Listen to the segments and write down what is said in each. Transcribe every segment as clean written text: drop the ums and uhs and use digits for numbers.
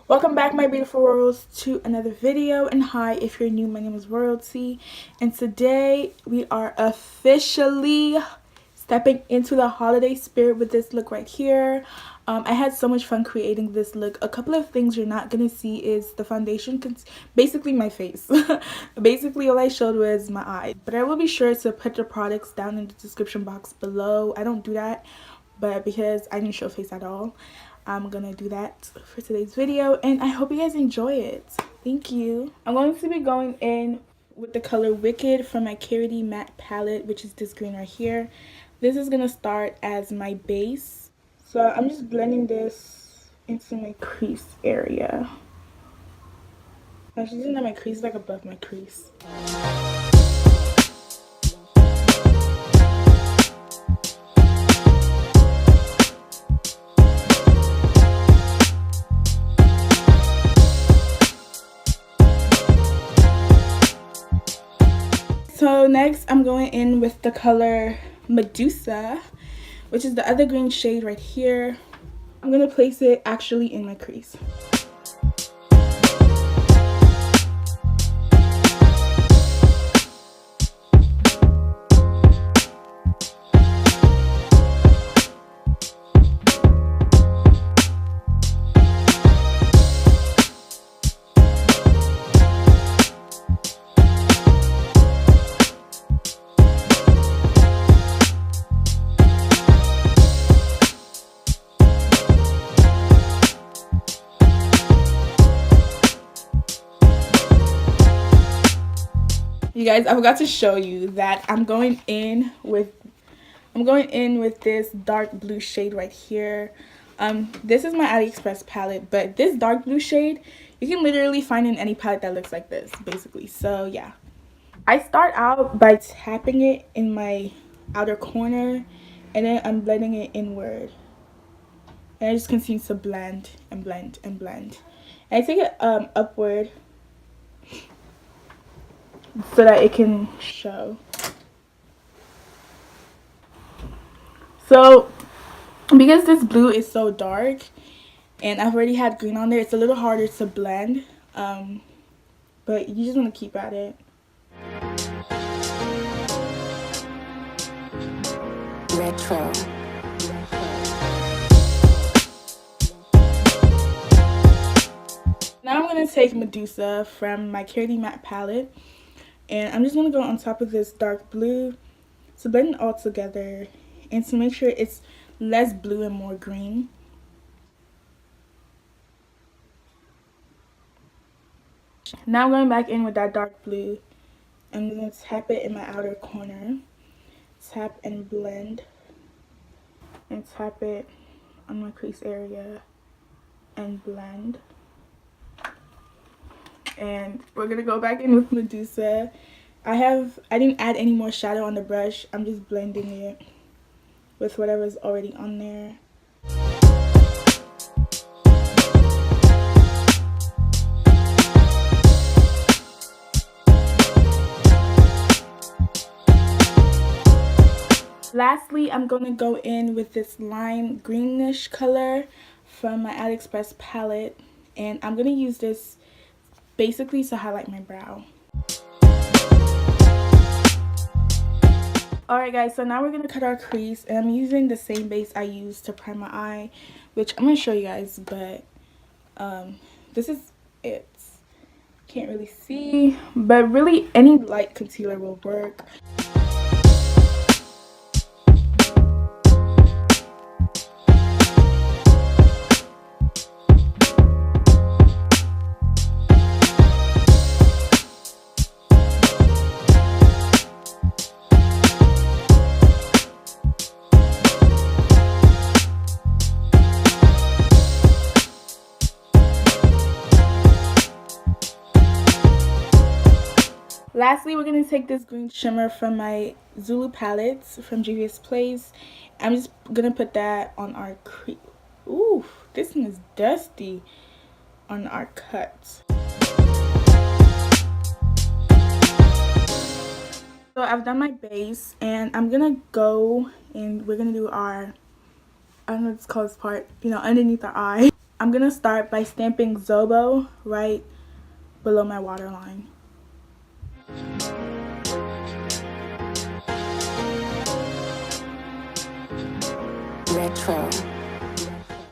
Welcome back, my beautiful royals, to another video. And hi, if you're new, my name is Royalty, and today we are officially stepping into the holiday spirit with this look right here. I had so much fun creating this look. A couple of things you're not gonna see is the foundation, basically my face. Basically all I showed was my eyes, but I will be sure to put the products down in the description box below. I don't do that, but because I didn't show face at all, I'm gonna do that for today's video, and I hope you guys enjoy it. Thank you. I'm going to be going in with the color Wicked from my Carob matte palette, which is this green right here. This is gonna start as my base, so I'm just blending this into my crease area. Actually, isn't that my crease? Like above my crease. So next I'm going in with the color Medusa, which is the other green shade right here. I'm going to place it actually in my crease. You guys, I forgot to show you that I'm going in with this dark blue shade right here. This is my AliExpress palette, but this dark blue shade you can literally find in any palette that looks like this, basically. So yeah, I start out by tapping it in my outer corner, and then I'm blending it inward, and I just continue to blend and blend and blend, and I take it upward so that it can show. So because this blue is so dark and I've already had green on there, it's a little harder to blend, but you just want to keep at it. Retro. Now I'm going to take Medusa from my Carob matte palette, and I'm just going to go on top of this dark blue to blend it all together and to make sure it's less blue and more green. Now I'm going back in with that dark blue. I'm going to tap it in my outer corner, tap and blend, and tap it on my crease area and blend. And we're gonna go back in with Medusa. I didn't add any more shadow on the brush. I'm just blending it with whatever's already on there. Lastly, I'm going to go in with this lime greenish color from my AliExpress palette, and I'm going to use this basically to highlight my brow. Alright guys, so now we're going to cut our crease, and I'm using the same base I used to prime my eye, which I'm going to show you guys, but this is it. Can't really see, but really any light concealer will work. Lastly, we're going to take this green shimmer from my Zulu palettes from Juvia's Place. I'm just going to put that on our crease. Ooh, this one is dusty. On our cut. So I've done my base, and I'm going to go and we're going to do our, I don't know what it's called, this part, you know, underneath our eye. I'm gonna start by stamping Zobo right below my waterline. Retro.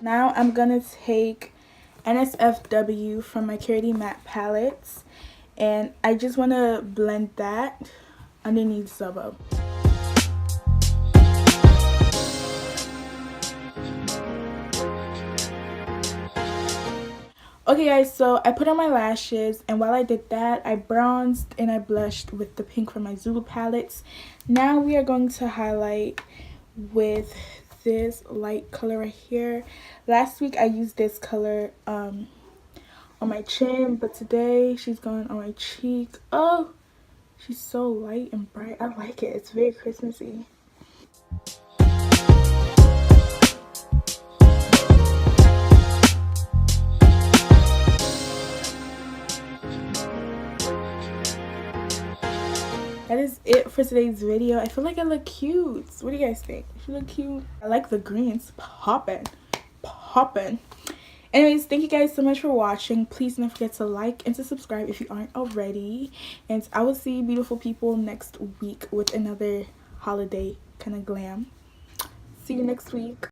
Now I'm gonna take NSFW from my Carob matte palettes, and I just want to blend that underneath Zobo. Okay guys, so I put on my lashes, and while I did that, I bronzed and I blushed with the pink from my Zulu palettes. Now we are going to highlight with this light color right here. Last week I used this color on my chin, but today she's going on my cheek. Oh, she's so light and bright. I like it. It's very Christmassy. That is it for today's video. I feel like I look cute. What do you guys think? I look cute. I like the greens. Poppin'. Anyways, thank you guys so much for watching. Please don't forget to like and to subscribe if you aren't already. And I will see you beautiful people next week with another holiday kind of glam. See you next week.